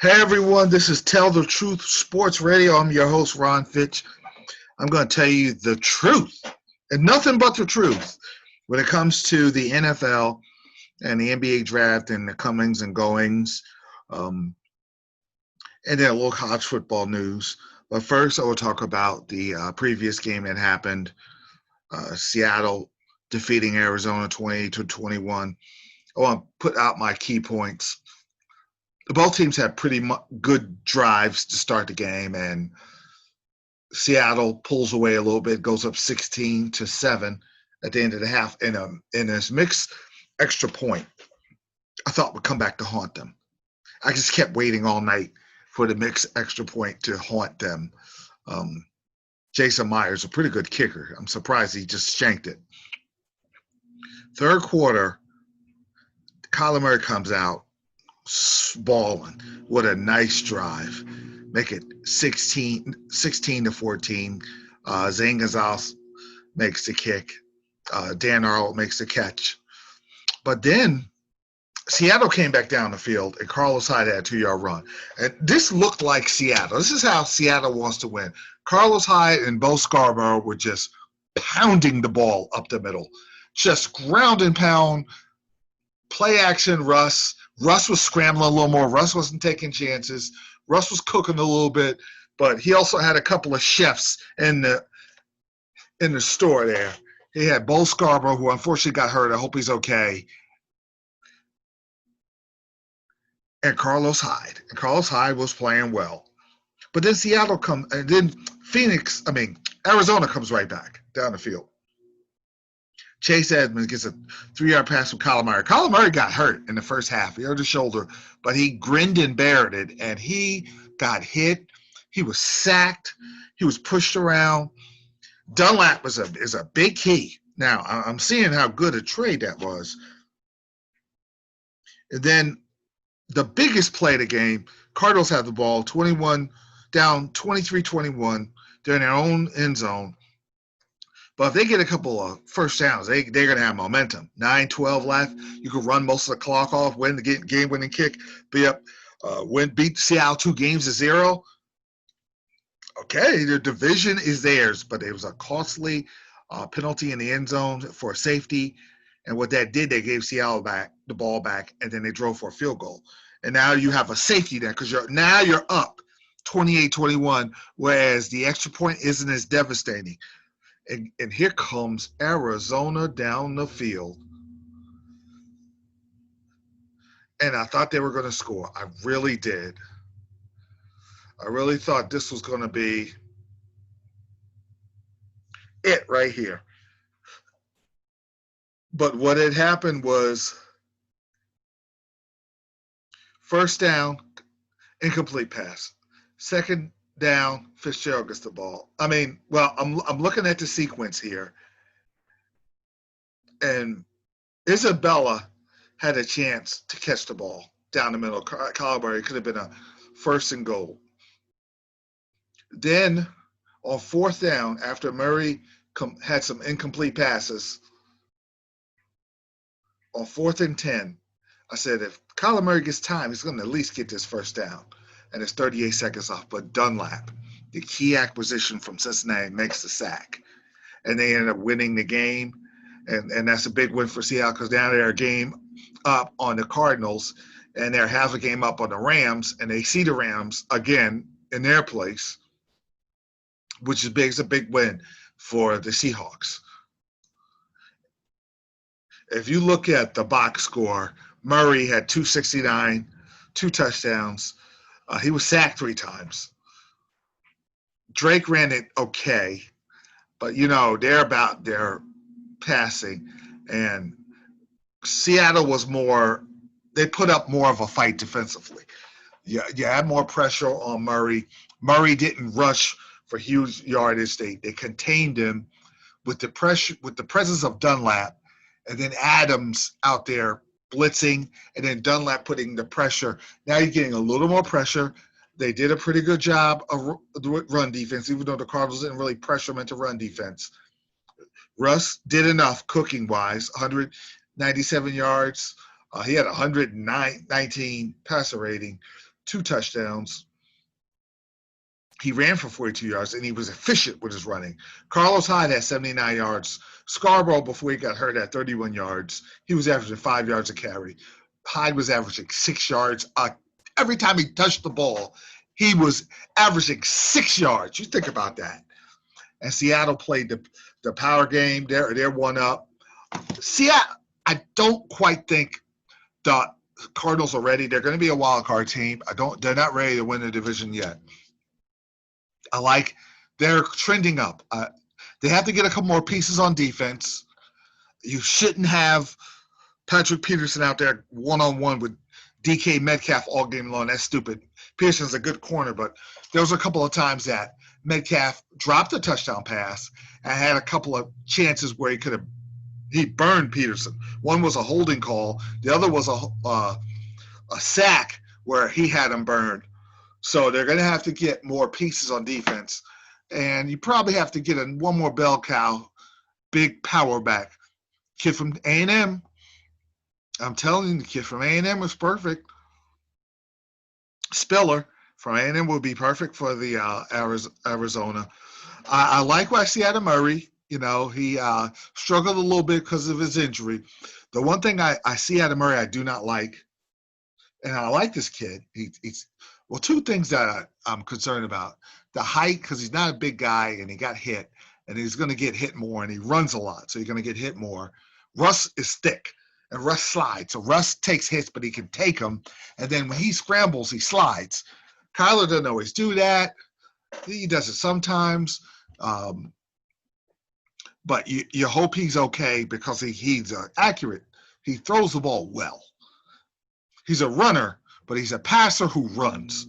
Hey everyone, this is Tell the Truth Sports Radio. I'm your host, Ron Fitch. I'm going to tell you the truth and nothing but the truth when it comes to the NFL and the NBA draft and the comings and goings, um, and then a little college football news. But first, I will talk about the previous game that happened. Seattle defeating Arizona 28-21. I want to put out my key points. Both teams had pretty good drives to start the game, and Seattle pulls away a little bit, goes up 16-7 at the end of the half in this mixed extra point. I thought would come back to haunt them. I just kept waiting all night for the mixed extra point to haunt them. Um, Jason Myers, a pretty good kicker. I'm surprised he just shanked it. Third quarter, Kyler Murray comes out balling. What a nice drive. Make it 16-14. Zane Gonzalez makes the kick. Dan Arnold makes the catch. But then Seattle came back down the field, and Carlos Hyde had a 2-yard run. And this looked like Seattle. This is how Seattle wants to win. Carlos Hyde and Bo Scarborough were just pounding the ball up the middle. Just ground and pound. Play action, Russ. Russ was scrambling a little more. Russ wasn't taking chances. Russ was cooking a little bit, but he also had a couple of chefs in the store there. He had Bo Scarborough, who unfortunately got hurt. I hope he's okay. And Carlos Hyde. And Carlos Hyde was playing well. But then and then Arizona comes right back down the field. Chase Edmonds gets a 3-yard pass from Kyler Murray. Kyler Murray got hurt in the first half. He hurt his shoulder, but he grinned and bared it, and he got hit. He was sacked. He was pushed around. Dunlap is a big key. Now, I'm seeing how good a trade that was. And then the biggest play of the game, Cardinals have the ball, 23-21. They're in their own end zone. But if they get a couple of first downs, they're going to have momentum. 9-12 left. You can run most of the clock off, win the game-winning kick, beat Seattle 2-0. Okay, their division is theirs, but it was a costly penalty in the end zone for safety. And what that did, they gave Seattle the ball back, and then they drove for a field goal. And now you have a safety there because you're up 28-21, whereas the extra point isn't as devastating. And here comes Arizona down the field. And I thought they were going to score. I really did. I really thought this was going to be it right here. But what had happened was first down, incomplete pass. Second down, Fitzgerald gets the ball. I'm looking at the sequence here, and Isabella had a chance to catch the ball down the middle. Kyler could have been a first and goal. Then on fourth down, after Murray had some incomplete passes, on 4th and 10, I said if Kyler Murray gets time, he's going to at least get this first down. And it's 38 seconds off. But Dunlap, the key acquisition from Cincinnati, makes the sack. And they ended up winning the game. And that's a big win for Seattle because now they're a game up on the Cardinals, and they're half a game up on the Rams, and they see the Rams again in their place, which is big. It's a big win for the Seahawks. If you look at the box score, Murray had 269, 2 touchdowns. He was sacked 3 times. Drake ran it okay, but, they're about their passing. And Seattle was they put up more of a fight defensively. You had more pressure on Murray. Murray didn't rush for huge yardage. They contained him with the pressure, with the presence of Dunlap, and then Adams out there blitzing, and then Dunlap putting the pressure. Now you're getting a little more pressure. They did a pretty good job of run defense, even though the Cardinals didn't really pressure them into run defense. Russ did enough cooking-wise, 197 yards. He had 119 passer rating, 2 touchdowns. He ran for 42 yards, and he was efficient with his running. Carlos Hyde had 79 yards. Scarborough, before he got hurt, had 31 yards. He was averaging 5 yards a carry. Hyde was averaging 6 yards. Every time he touched the ball, he was averaging 6 yards. You think about that. And Seattle played the power game. They're one up. Seattle, I don't quite think the Cardinals are ready. They're going to be a wild card team. They're not ready to win the division yet. They're trending up. They have to get a couple more pieces on defense. You shouldn't have Patrick Peterson out there one-on-one with DK Metcalf all game long. That's stupid. Peterson's a good corner, but there was a couple of times that Metcalf dropped a touchdown pass and had a couple of chances where he burned Peterson. One was a holding call. The other was a sack where he had him burned. So they're going to have to get more pieces on defense. And you probably have to get one more bell cow, big power back. Kid from A&M. I'm telling you, the kid from A&M was perfect. Spiller from A&M will be perfect for the Arizona. I like what I see out of Murray. You know, he struggled a little bit because of his injury. The one thing I see out of Murray I do not like, and I like this kid. He's two things that I'm concerned about. The height, because he's not a big guy, and he got hit, and he's going to get hit more, and he runs a lot, so he's going to get hit more. Russ is thick, and Russ slides. So Russ takes hits, but he can take them, and then when he scrambles, he slides. Kyler doesn't always do that. He does it sometimes. But you hope he's okay because he's accurate. He throws the ball well. He's a runner, but he's a passer who runs.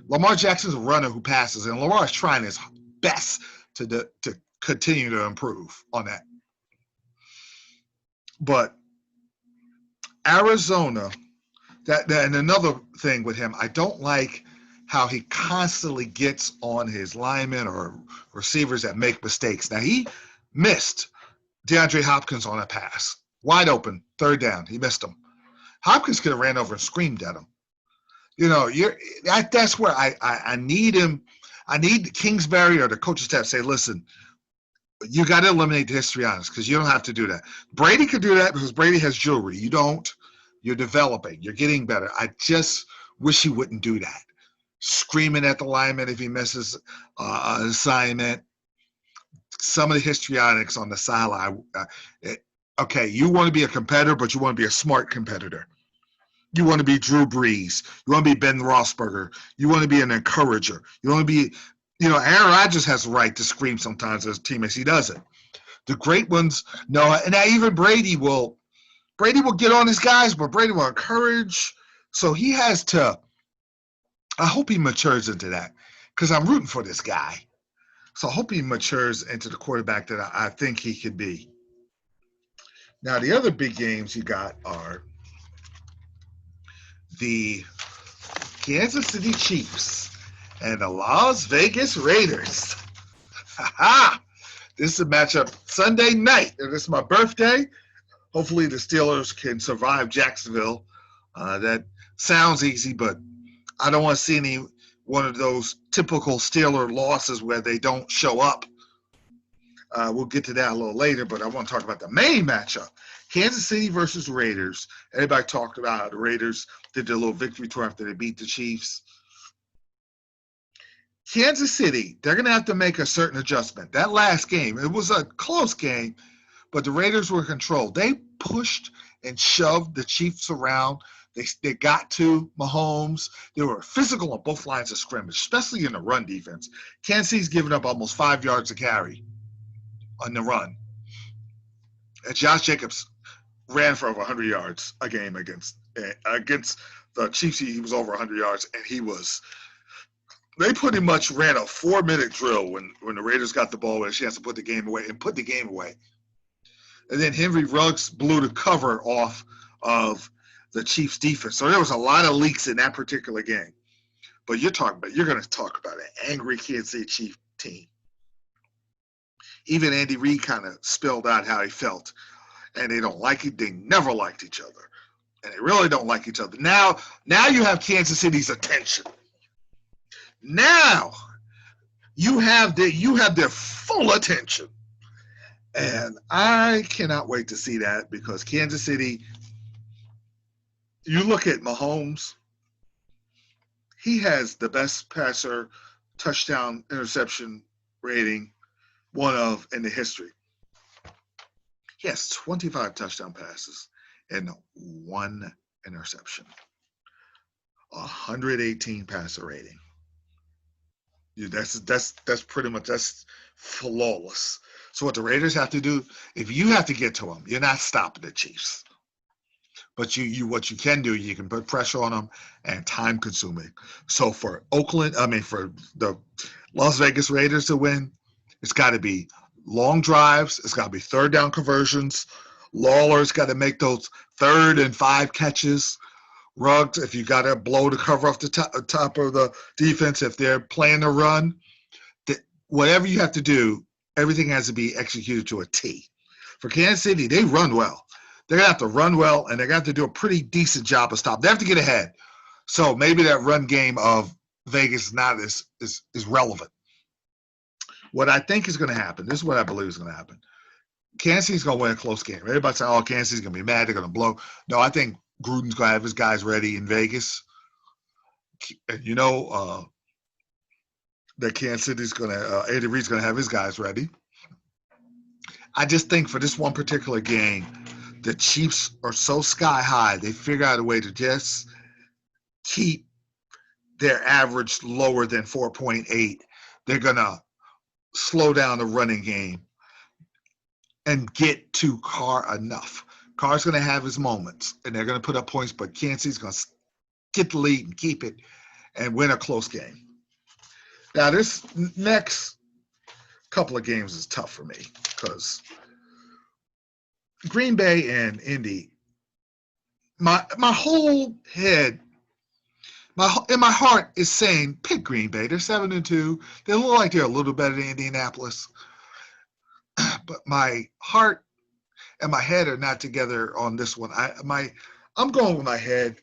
Lamar Jackson's a runner who passes, and Lamar is trying his best to continue to improve on that. But Arizona, and another thing with him, I don't like how he constantly gets on his linemen or receivers that make mistakes. Now, he missed DeAndre Hopkins on a pass. Wide open, 3rd down. He missed him. Hopkins could have ran over and screamed at him. You know, that's where I need him. I need Kingsbury or the coaching staff to say, listen, you got to eliminate the histrionics because you don't have to do that. Brady could do that because Brady has jewelry. You don't. You're developing. You're getting better. I just wish he wouldn't do that. Screaming at the lineman if he misses an assignment. Some of the histrionics on the sideline. Okay, you want to be a competitor, but you want to be a smart competitor. You want to be Drew Brees. You want to be Ben Roethlisberger. You want to be an encourager. You want to be, Aaron Rodgers has the right to scream sometimes at his teammates. He doesn't. The great ones, no. And even Brady will get on his guys, but Brady will encourage. So he has to, I hope he matures into that because I'm rooting for this guy. So I hope he matures into the quarterback that I think he could be. Now, the other big games you got are the Kansas City Chiefs and the Las Vegas Raiders. This is a matchup Sunday night, and it's my birthday. Hopefully the Steelers can survive Jacksonville. That sounds easy, but I don't want to see any one of those typical Steeler losses where they don't show up. We'll get to that a little later, but I want to talk about the main matchup. Kansas City versus Raiders. Everybody talked about how the Raiders did their little victory tour after they beat the Chiefs. Kansas City, they're going to have to make a certain adjustment. That last game, it was a close game, but the Raiders were in control. They pushed and shoved the Chiefs around. They got to Mahomes. They were physical on both lines of scrimmage, especially in the run defense. Kansas City's given up almost 5 yards a carry on the run. And Josh Jacobs ran for over 100 yards a game against the Chiefs. He was over 100 yards, and they pretty much ran a 4-minute drill when the Raiders got the ball with a chance to put the game away. And then Henry Ruggs blew the cover off of the Chiefs defense. So there was a lot of leaks in that particular game. But you're going to talk about an angry Kansas City Chiefs team. Even Andy Reid kind of spelled out how he felt. And they don't like it. They never liked each other. and they really don't like each other. Now you have Kansas City's attention. Now you have their full attention. And I cannot wait to see that, because Kansas City, you look at Mahomes, he has the best passer touchdown interception rating, one of in the history. He has 25 touchdown passes and 1 interception. 118 passer rating. That's pretty much, that's flawless. So what the Raiders have to do, if you have to get to them, you're not stopping the Chiefs. But what you can do, you can put pressure on them and time consuming. So for the Las Vegas Raiders to win, it's got to be long drives. It's got to be third down conversions. Lawler's got to make those 3rd and 5 catches. Ruggs, if you got to blow the cover off the top of the defense, if they're playing the run, whatever you have to do, everything has to be executed to a T. For Kansas City, they run well. They're going to have to run well, and they're going to have to do a pretty decent job of stopping. They have to get ahead. So maybe that run game of Vegas is relevant. What I think is going to happen, this is what I believe is going to happen. Kansas City's going to win a close game. Everybody's saying, Kansas City's going to be mad. They're going to blow. No, I think Gruden's going to have his guys ready in Vegas. And that Kansas City's going to, Andy Reid's going to have his guys ready. I just think for this one particular game, the Chiefs are so sky high, they figure out a way to just keep their average lower than 4.8. They're going to slow down the running game and get to Carr enough. Carr's going to have his moments, and they're going to put up points, but Kansas City's going to get the lead and keep it and win a close game. Now, this next couple of games is tough for me, because Green Bay and Indy, my whole head, in my heart is saying pick Green Bay. They're 7-2. They look like they're a little better than Indianapolis, but my heart and my head are not together on this one. I'm going with my head.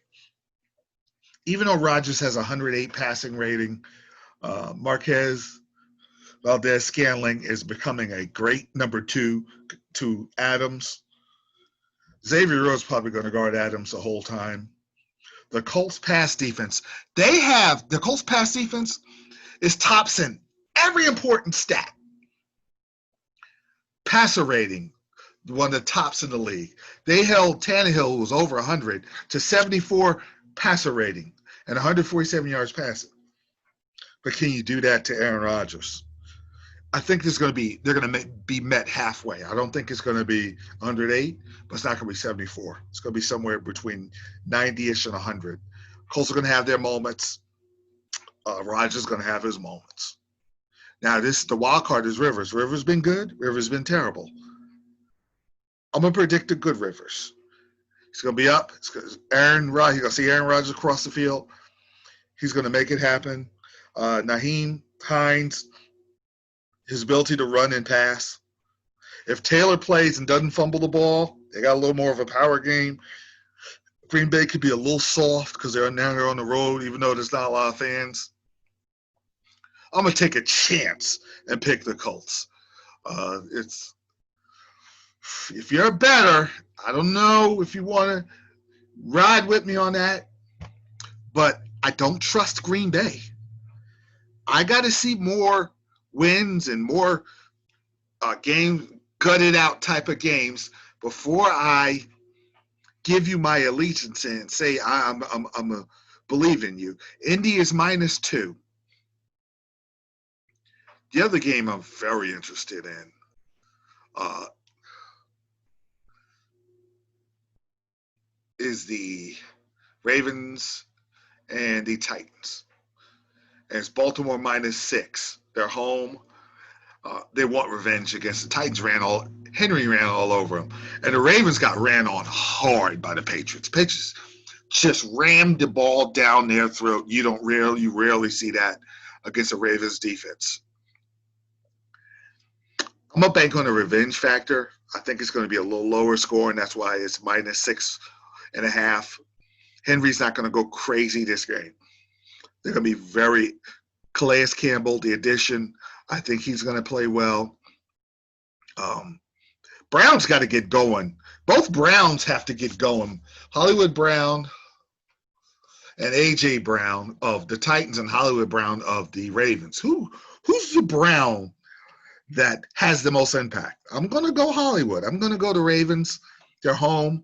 Even though Rodgers has 108 passing rating, Marquez Valdez-Scantling is becoming a great number 2 to Adams. Xavier Rhodes is probably going to guard Adams the whole time. The Colts pass defense, the Colts pass defense is tops in every important stat. Passer rating, one of the tops in the league. They held Tannehill, who was over 100, to 74 passer rating and 147 yards passing. But can you do that to Aaron Rodgers? I think they're going to be met halfway. I don't think it's going to be 108, but it's not going to be 74. It's going to be somewhere between 90-ish and 100. Colts are going to have their moments. Rodgers is going to have his moments. Now, the wild card is Rivers. Rivers been good. Rivers been terrible. I'm going to predict a good Rivers. He's going to be up. You're going to see Aaron Rodgers across the field. He's going to make it happen. Nyheim Hines, his ability to run and pass. If Taylor plays and doesn't fumble the ball, they got a little more of a power game. Green Bay could be a little soft because they're on the road, even though there's not a lot of fans. I'm going to take a chance and pick the Colts. If you're better, I don't know if you want to ride with me on that, but I don't trust Green Bay. I got to see more wins and more game gutted out type of games before I give you my allegiance and say I'm a believe in you. Indy is -2. The other game I'm very interested in is the Ravens and the Titans. And it's Baltimore -6. They're home. They want revenge against the Titans. Henry ran all over them. And the Ravens got ran on hard by the Patriots. Patriots just rammed the ball down their throat. You rarely see that against the Ravens defense. I'm going to bank on the revenge factor. I think it's going to be a little lower score, and that's why it's -6 and a half. Henry's not going to go crazy this game. They're going to be very Calais Campbell, the addition. I think he's going to play well. Brown's got to get going. Both Browns have to get going. Hollywood Brown and A.J. Brown of the Titans and Hollywood Brown of the Ravens. Who's the Brown that has the most impact? I'm going to go Hollywood. I'm going to go the Ravens. They're home.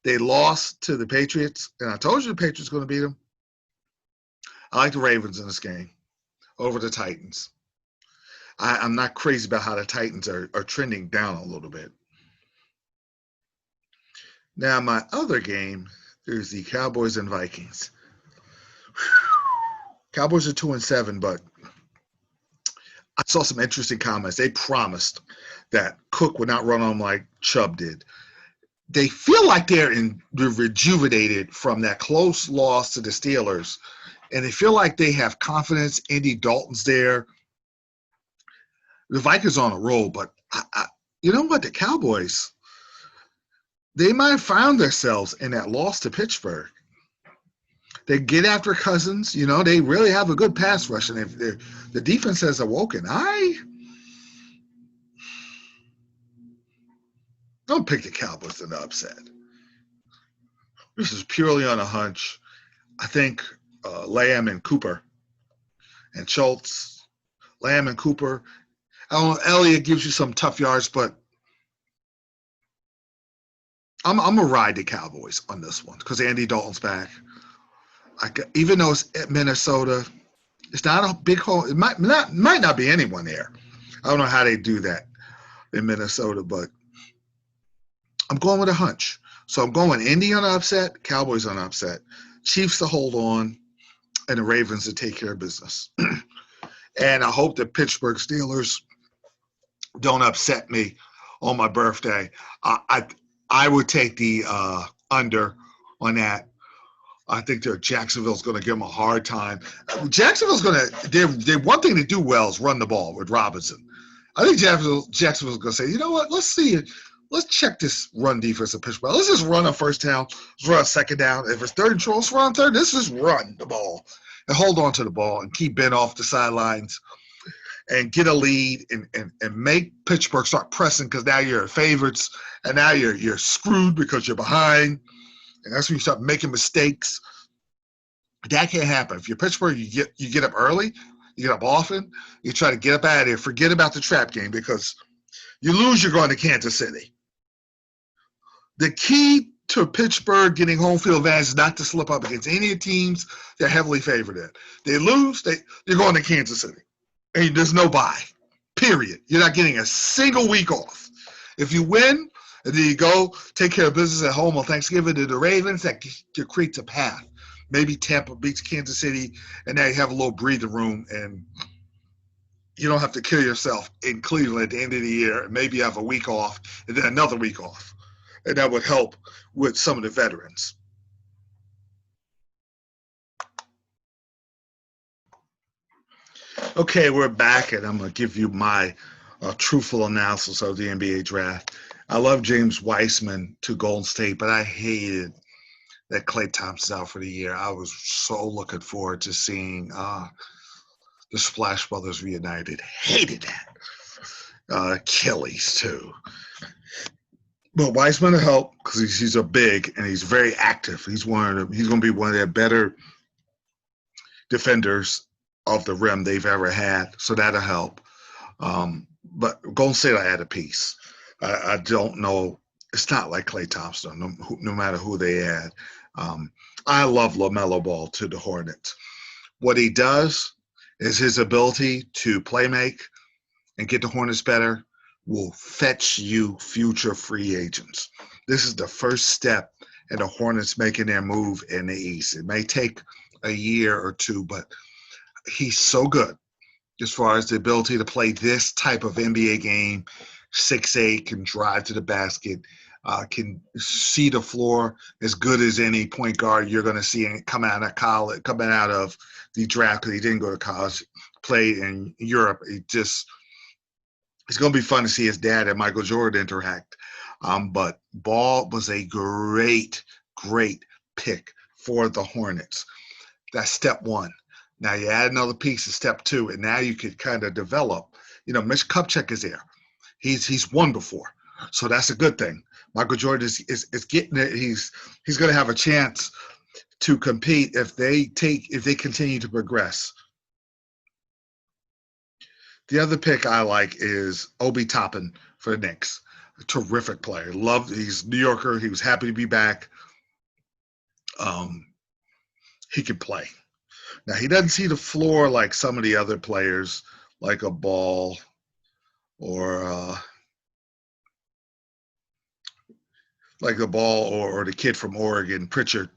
They lost to the Patriots, and I told you the Patriots going to beat them. I like the Ravens in this game over the Titans. I'm not crazy about how the Titans are trending down a little bit. Now, my other game is the Cowboys and Vikings. Cowboys are 2-7, but I saw some interesting comments. They promised that Cook would not run on them like Chubb did. They feel like they're rejuvenated from that close loss to the Steelers, and they feel like they have confidence. Andy Dalton's there. The Vikings on a roll, but you know what? The Cowboys, they might have found themselves in that loss to Pittsburgh. They get after Cousins. You know, they really have a good pass rush, and if the defense has awoken. I don't pick the Cowboys in the upset. This is purely on a hunch. I think Lamb and Cooper and Schultz, Lamb and Cooper. I don't know, Elliott gives you some tough yards, but I'm going to ride the Cowboys on this one because Andy Dalton's back. Even though it's at Minnesota, it's not a big hole. It might not be anyone there. I don't know how they do that in Minnesota, but I'm going with a hunch. So I'm going Indy on upset, Cowboys on upset, Chiefs to hold on, and the Ravens to take care of business. And I hope the Pittsburgh Steelers don't upset me on my birthday. I would take the under on that. I think Jacksonville's going to give them a hard time. Jacksonville's going to – their one thing to do well is run the ball with Robinson. I think Jacksonville's going to say, you know what, let's see it. Let's check this run defense of Pittsburgh. Let's just run on first down. Let's run second down. If it's third and short, let's run third. Let's just run the ball and hold on to the ball and keep Ben off the sidelines and get a lead and make Pittsburgh start pressing because now you're favorites and now you're screwed because you're behind. And that's when you start making mistakes. That can't happen. If you're Pittsburgh, you get up early, you get up often, you try to get up out of there. Forget about the trap game because you lose, you're going to Kansas City. The key to Pittsburgh getting home field advantage is not to slip up against any of the teams they're heavily favored in. They lose, you're going to Kansas City. And there's no bye, period. You're not getting a single week off. If you win, and then you go take care of business at home on Thanksgiving to the Ravens, that creates a path. Maybe Tampa beats Kansas City, and now you have a little breathing room, and you don't have to kill yourself in Cleveland at the end of the year. And maybe you have a week off and then another week off. And that would help with some of the veterans. Okay, we're back, and I'm going to give you my truthful analysis of the NBA draft. I love James Wiseman to Golden State, but I hated that Klay Thompson's out for the year. I was so looking forward to seeing the Splash Brothers reunited. Hated that. Achilles, too. But Wiseman will help because he's a big and he's very active. He's going to be one of their better defenders of the rim they've ever had, so that'll help. But Golden State will add a piece. I don't know. It's not like Klay Thompson, no matter who they add. I love LaMelo Ball to the Hornets. What he does is his ability to play make and get the Hornets better will fetch you future free agents. This is the first step in the Hornets making their move in the East. It may take a year or two, but he's so good as far as the ability to play this type of NBA game. 6'8", can drive to the basket, can see the floor as good as any point guard you're going to see coming out of the draft because he didn't go to college, played in Europe. It's going to be fun to see his dad and Michael Jordan interact. But Ball was a great great pick for the Hornets. That's step one. Now you add another piece to step two, and now you can kind of develop. Mitch Kupchak is there. He's won before, so that's a good thing. Michael Jordan is getting it. He's going to have a chance to compete if they continue to progress. The other pick I like is Obi Toppin for the Knicks. A terrific player. He's a New Yorker. He was happy to be back. He can play. Now, he doesn't see the floor like some of the other players, like a Ball or the kid from Oregon, Pritchard.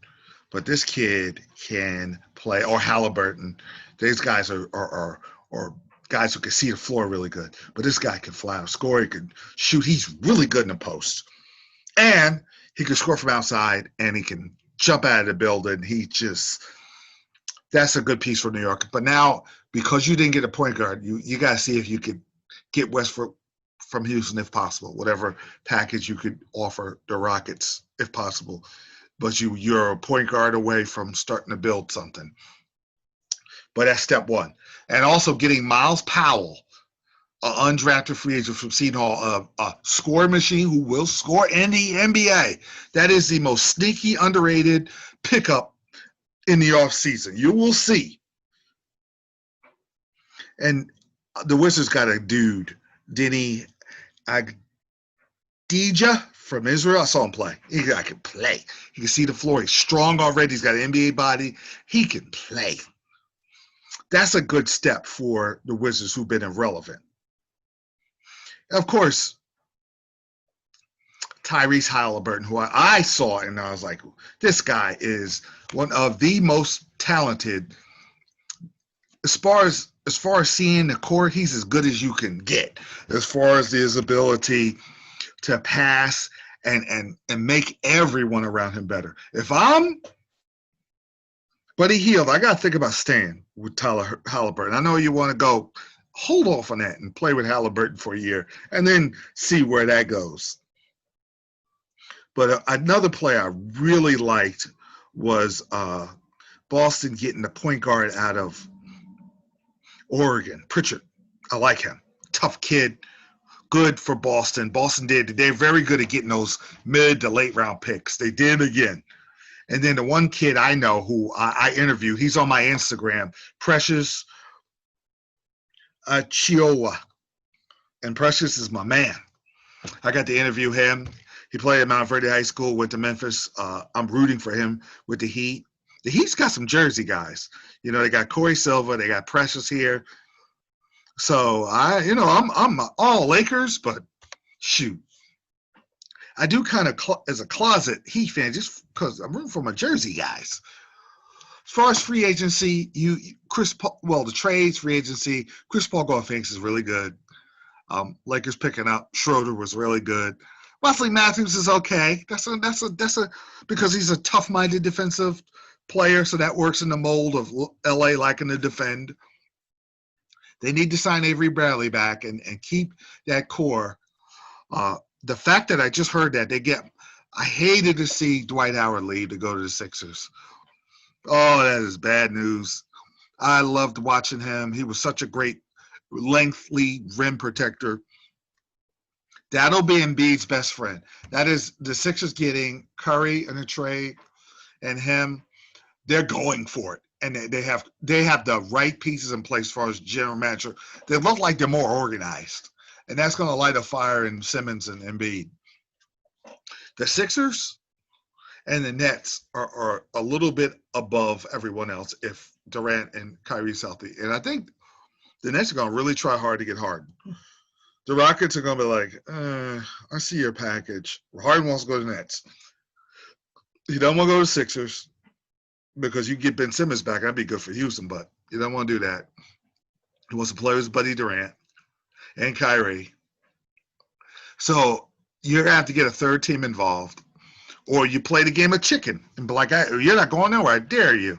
But this kid can play, or Halliburton. These guys are guys who can see the floor really good. But this guy can fly out, score. He can shoot. He's really good in the post. And he can score from outside, and he can jump out of the building. That's a good piece for New York. But now, because you didn't get a point guard, you got to see if you could get Westbrook from Houston if possible, whatever package you could offer the Rockets if possible. But you're a point guard away from starting to build something. But that's step one. And also getting Miles Powell, an undrafted free agent from Seton Hall, a scoring machine who will score in the NBA. That is the most sneaky, underrated pickup in the offseason. You will see. And the Wizards got a dude, Denny Agdija from Israel. I saw him play. He can play. He can see the floor. He's strong already. He's got an NBA body. He can play. That's a good step for the Wizards who've been irrelevant. Of course, Tyrese Halliburton, who I saw, and I was like, this guy is one of the most talented. As far as seeing the court, he's as good as you can get. As far as his ability to pass and make everyone around him better. If I'm Buddy Hield, I got to think about staying with Tyler Halliburton. I know you want to go hold off on that and play with Halliburton for a year and then see where that goes. But another player I really liked was Boston getting the point guard out of Oregon, Pritchard. I like him. Tough kid. Good for Boston. They're very good at getting those mid to late round picks. They did again. And then the one kid I know who I interview, he's on my Instagram, Precious Chiowa. And Precious is my man. I got to interview him. He played at Mount Verde High School, went to Memphis. I'm rooting for him with the Heat. The Heat's got some Jersey guys. They got Corey Silva. They got Precious here. So I'm all Lakers, but shoot. I do kind of, as a closet Heat fan, just because I'm rooting for my Jersey guys. As far as free agency, the trades, free agency, Chris Paul going Phoenix is really good. Lakers picking up Schroeder was really good. Wesley Matthews is okay. That's because he's a tough-minded defensive player, so that works in the mold of LA liking to defend. They need to sign Avery Bradley back and keep that core. The fact that I just heard that I hated to see Dwight Howard leave to go to the Sixers. Oh, that is bad news. I loved watching him. He was such a great lengthy rim protector. That'll be Embiid's best friend. That is the Sixers getting Curry in a trade and him. They're going for it. And they have the right pieces in place as far as general manager. They look like they're more organized. And that's going to light a fire in Simmons and Embiid. The Sixers and the Nets are a little bit above everyone else if Durant and Kyrie's healthy. And I think the Nets are going to really try hard to get Harden. The Rockets are going to be like, I see your package. Harden wants to go to the Nets. He don't want to go to the Sixers because you get Ben Simmons back. That'd be good for Houston, but he don't want to do that. He wants to play with his buddy Durant and Kyrie. So you're going to have to get a third team involved. Or you play the game of chicken and be like, you're not going nowhere. I dare you.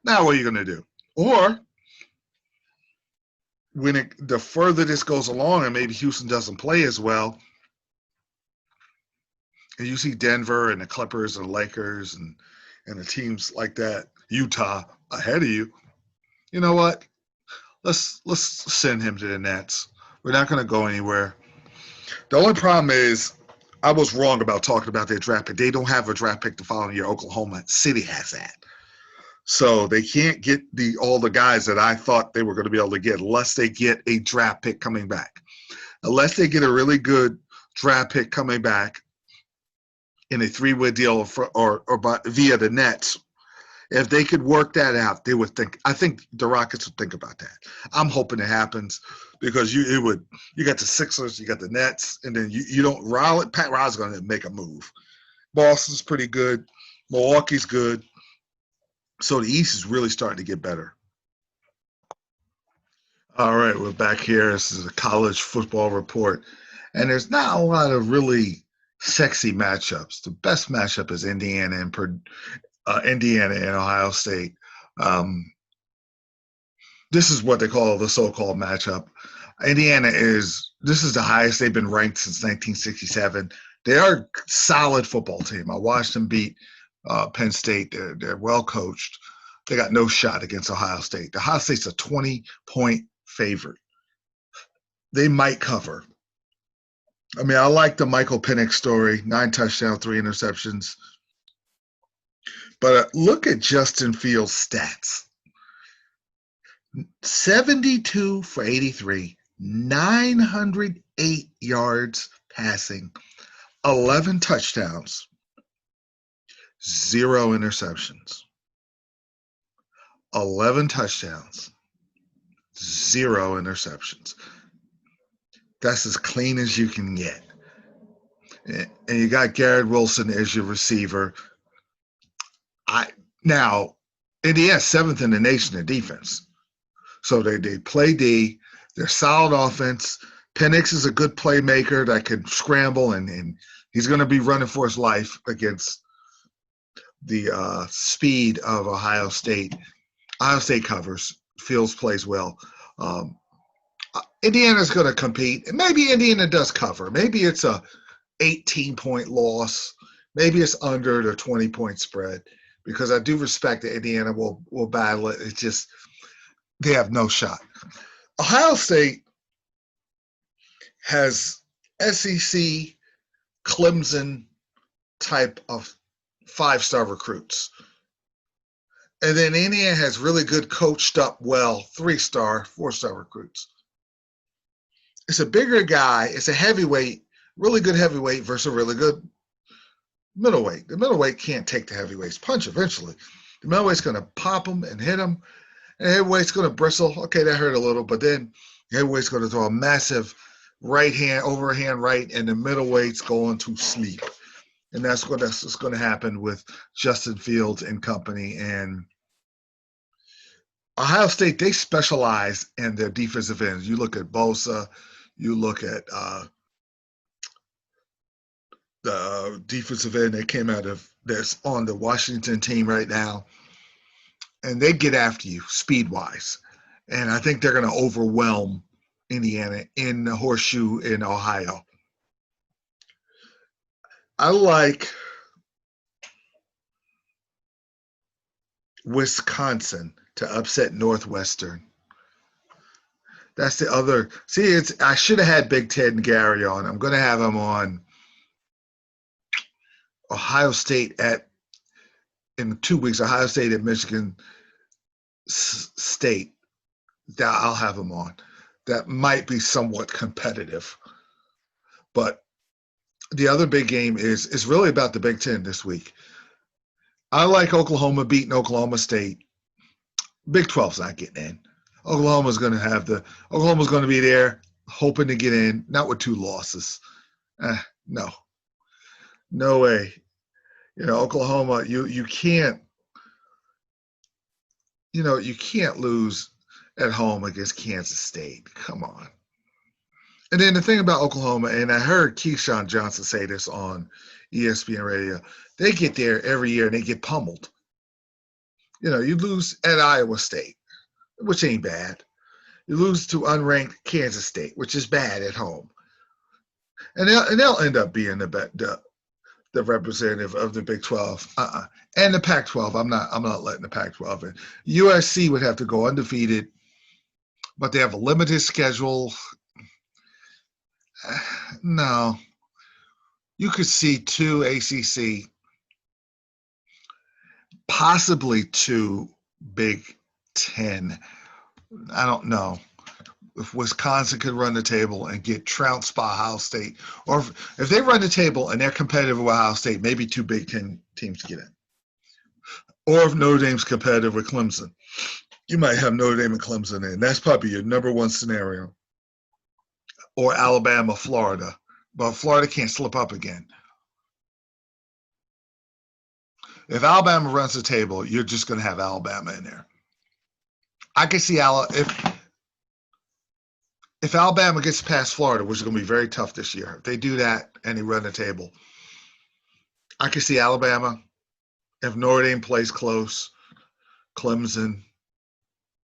Now what are you going to do? Or the further this goes along and maybe Houston doesn't play as well, And you see Denver and the Clippers and the Lakers and the teams like that, Utah ahead of you. You know what? Let's send him to the Nets. We're not going to go anywhere. The only problem is I was wrong about talking about their draft pick. They don't have a draft pick the following year. Oklahoma City has that. So they can't get all the guys that I thought they were going to be able to get unless they get a draft pick coming back. Unless they get a really good draft pick coming back in a three-way deal or via the Nets, if they could work that out, they would think. I think the Rockets would think about that. I'm hoping it happens because you got the Sixers, you got the Nets, and then you don't. Pat Riley's going to make a move. Boston's pretty good. Milwaukee's good. So the East is really starting to get better. All right, we're back here. This is a college football report, and there's not a lot of really sexy matchups. The best matchup is Indiana and Ohio State. This is what they call the so-called matchup. This is the highest they've been ranked since 1967. They are a solid football team. I watched them beat Penn State. They're well coached. They got no shot against Ohio State. Ohio State's a 20-point favorite. They might cover. I mean, I like the Michael Penix story, 9 touchdowns, 3 interceptions. But look at Justin Fields' stats. 72 for 83, 908 yards passing, 11 touchdowns, 0 interceptions. 11 touchdowns, 0 interceptions. That's as clean as you can get. And you got Garrett Wilson as your receiver. Now, Indiana's 7th in the nation in defense. So they play D. They're solid offense. Penix is a good playmaker that can scramble, and he's going to be running for his life against the speed of Ohio State. Ohio State covers. Fields plays well. Indiana's going to compete. And maybe Indiana does cover. Maybe it's a 18-point loss. Maybe it's under the 20-point spread, because I do respect that Indiana will battle it. It's just they have no shot. Ohio State has SEC, Clemson type of 5-star recruits. And then Indiana has really good coached up, 3-star, 4-star recruits. It's a bigger guy. It's a heavyweight, really good heavyweight versus a really good middleweight. The middleweight can't take the heavyweight's punch eventually. The middleweight's going to pop him and hit him. And the heavyweight's going to bristle. Okay, that hurt a little, but then the heavyweight's going to throw a massive overhand right, and the middleweight's going to sleep. And that's what's going to happen with Justin Fields and company. And Ohio State, they specialize in their defensive ends. You look at Bosa, you look at the defensive end that came out of that's on the Washington team right now, and they get after you speed-wise. And I think they're going to overwhelm Indiana in the horseshoe in Ohio. I like Wisconsin to upset Northwestern. That's the other. See, I should have had Big Ted and Gary on. I'm going to have him on Ohio State in 2 weeks. Ohio State at Michigan State. That I'll have him on. That might be somewhat competitive, but the other big game is really about the Big Ten this week. I like Oklahoma beating Oklahoma State. Big 12's not getting in. Oklahoma's going to be there hoping to get in, not with 2 losses. No way. Oklahoma, you can't lose at home against Kansas State. Come on. And then the thing about Oklahoma, and I heard Keyshawn Johnson say this on ESPN radio, they get there every year and they get pummeled. You lose at Iowa State, which ain't bad. You lose to unranked Kansas State, which is bad at home. And they'll end up being the the representative of the Big 12. And the Pac-12. I'm not letting the Pac-12 in. USC would have to go undefeated, but they have a limited schedule. No. You could see 2 ACC, possibly 2 Big 10. I don't know if Wisconsin could run the table and get trounced by Ohio State, or if they run the table and they're competitive with Ohio State, maybe 2 Big 10 teams get in. Or if Notre Dame's competitive with Clemson, you might have Notre Dame and Clemson in. That's probably your number one scenario. Or Alabama, Florida. But Florida can't slip up again. If Alabama runs the table, you're just going to have Alabama in there. I can see if Alabama gets past Florida, which is going to be very tough this year, if they do that and they run the table, I can see Alabama. If Notre Dame plays close, Clemson,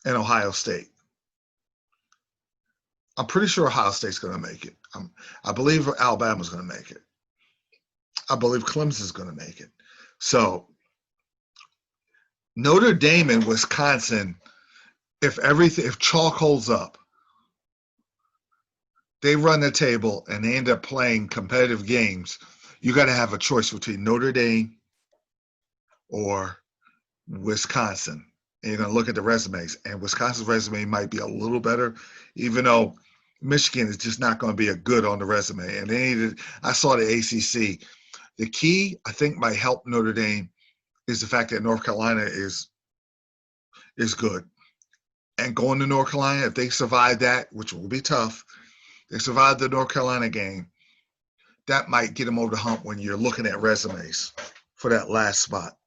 and Ohio State. I'm pretty sure Ohio State's going to make it. I believe Alabama's going to make it. I believe Clemson's going to make it. So Notre Dame and Wisconsin, if chalk holds up, they run the table and they end up playing competitive games, you got to have a choice between Notre Dame or Wisconsin. And you're going to look at the resumes. And Wisconsin's resume might be a little better, even though Michigan is just not going to be a good on the resume. And I saw the ACC. The key, I think, might help Notre Dame is the fact that North Carolina is good. And going to North Carolina, if they survive that, which will be tough, they survive the North Carolina game, that might get them over the hump when you're looking at resumes for that last spot.